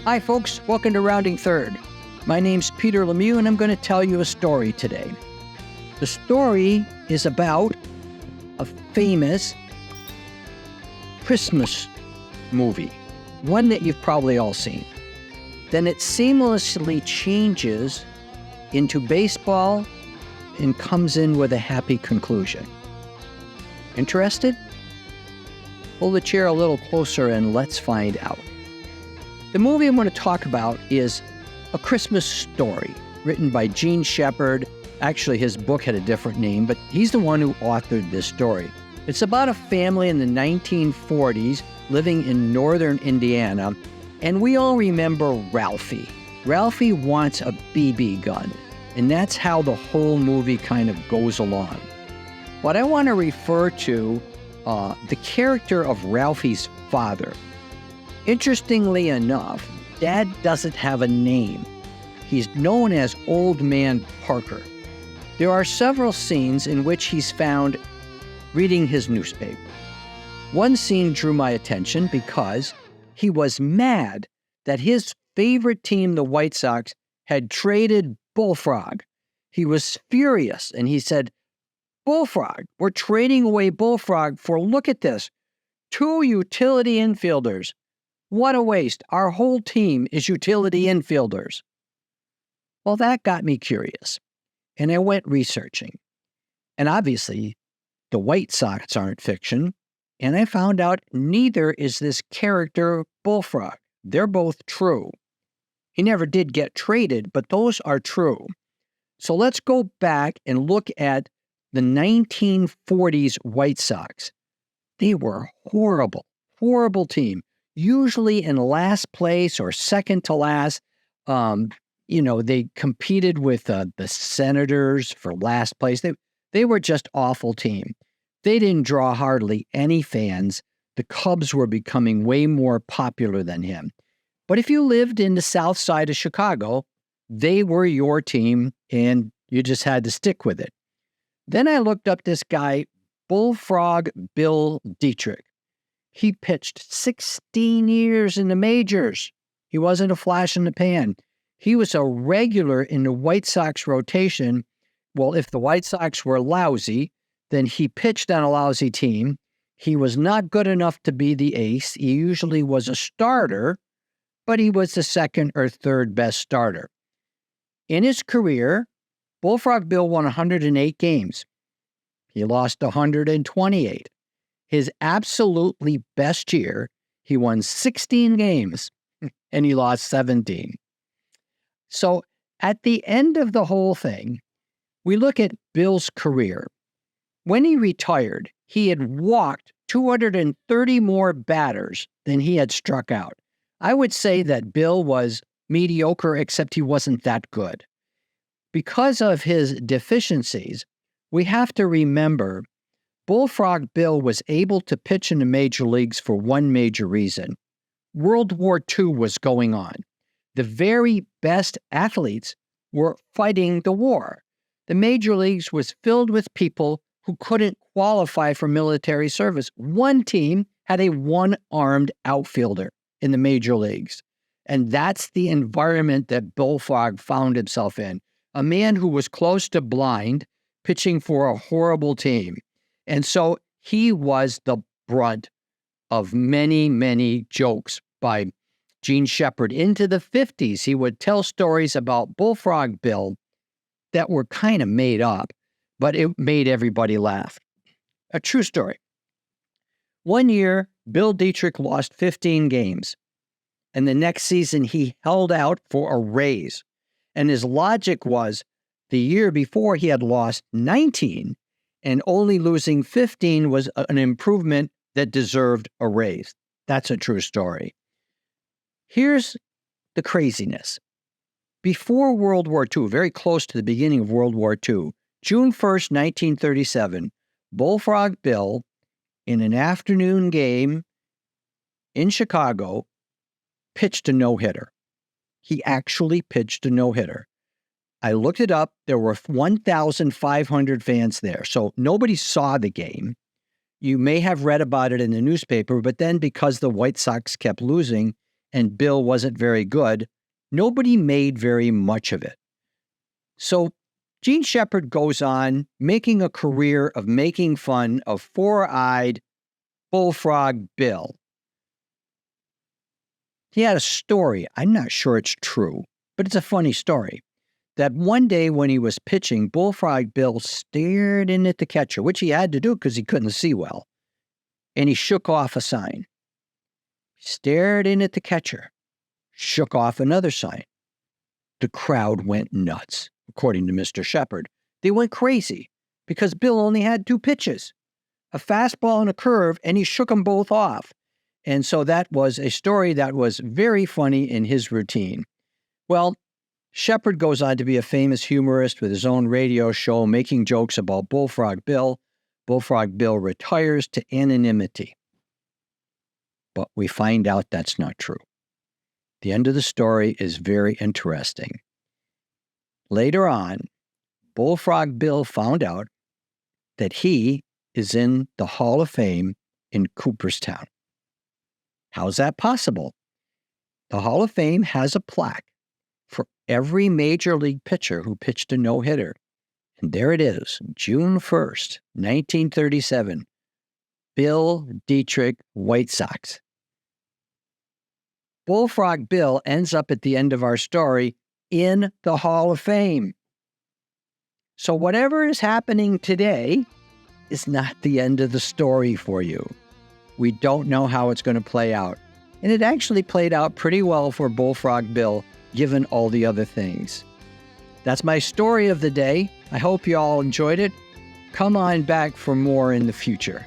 Hi, folks. Welcome to Rounding Third. My name's Peter Lemieux, and I'm going to tell you a story today. The story is about a famous Christmas movie, one that you've probably all seen. Then it seamlessly changes into baseball and comes in with a happy conclusion. Interested? Pull the chair a little closer and let's find out. The movie I'm going to talk about is A Christmas Story, written by Gene Shepard. Actually, his book had a different name, but he's the one who authored this story. It's about a family in the 1940s living in northern Indiana, and we all remember Ralphie. Ralphie wants a BB gun, and that's how the whole movie kind of goes along. But I want to refer to the character of Ralphie's father. Interestingly enough, Dad doesn't have a name. He's known as Old Man Parker. There are several scenes in which he's found reading his newspaper. One scene drew my attention because he was mad that his favorite team, the White Sox, had traded Bullfrog. He was furious, and he said, "Bullfrog, we're trading away Bullfrog for, look at this, 2 utility infielders. What a waste. Our whole team is utility infielders." Well, that got me curious, and I went researching. And obviously, the White Sox aren't fiction, and I found out neither is this character Bullfrog. They're both true. He never did get traded, but those are true. So let's go back and look at the 1940s White Sox. They were horrible, horrible team. Usually in last place or second to last. They competed with the Senators for last place. They were just awful team. They didn't draw hardly any fans. The Cubs were becoming way more popular than him. But if you lived in the south side of Chicago, they were your team, and you just had to stick with it. Then I looked up this guy, Bullfrog Bill Dietrich. He pitched 16 years in the majors. He wasn't a flash in the pan. He was a regular in the White Sox rotation. Well, if the White Sox were lousy, then he pitched on a lousy team. He was not good enough to be the ace. He usually was a starter, but he was the second or third best starter. In his career, Bullfrog Bill won 108 games. He lost 128. His absolutely best year, he won 16 games, and he lost 17. So at the end of the whole thing, we look at Bill's career. When he retired, he had walked 230 more batters than he had struck out. I would say that Bill was mediocre, except he wasn't that good. Because of his deficiencies, we have to remember Bullfrog Bill was able to pitch in the major leagues for one major reason. World War II was going on. The very best athletes were fighting the war. The major leagues was filled with people who couldn't qualify for military service. One team had a one-armed outfielder in the major leagues. And that's the environment that Bullfrog found himself in. A man who was close to blind, pitching for a horrible team. And so he was the brunt of many, many jokes by Gene Shepard. Into the 50s, he would tell stories about Bullfrog Bill that were kind of made up, but it made everybody laugh. A true story. One year, Bill Dietrich lost 15 games, and the next season he held out for a raise. And his logic was the year before he had lost 19, and only losing 15 was an improvement that deserved a raise. That's a true story. Here's the craziness. Before World War II, very close to the beginning of World War II, June 1st, 1937, Bullfrog Bill, in an afternoon game in Chicago, pitched a no-hitter. He actually pitched a no-hitter. I looked it up. There were 1,500 fans there. So nobody saw the game. You may have read about it in the newspaper, but then because the White Sox kept losing, and Bill wasn't very good, nobody made very much of it. So Gene Shepard goes on making a career of making fun of four-eyed Bullfrog Bill. He had a story, I'm not sure it's true, but it's a funny story, that one day when he was pitching, Bullfrog Bill stared in at the catcher, which he had to do because he couldn't see well, and he shook off a sign. Stared in at the catcher, shook off another sign. The crowd went nuts, according to Mr. Shepard. They went crazy because Bill only had two pitches, a fastball and a curve, and he shook them both off. And so that was a story that was very funny in his routine. Well, Shepard goes on to be a famous humorist with his own radio show making jokes about Bullfrog Bill. Bullfrog Bill retires to anonymity. But we find out that's not true. The end of the story is very interesting. Later on, Bullfrog Bill found out that he is in the Hall of Fame in Cooperstown. How's that possible? The Hall of Fame has a plaque for every major league pitcher who pitched a no-hitter. And there it is, June 1st, 1937, Bill Dietrich, White Sox. Bullfrog Bill ends up at the end of our story in the Hall of Fame. So whatever is happening today is not the end of the story for you. We don't know how it's going to play out. And it actually played out pretty well for Bullfrog Bill, given all the other things. That's my story of the day. I hope you all enjoyed it. Come on back for more in the future.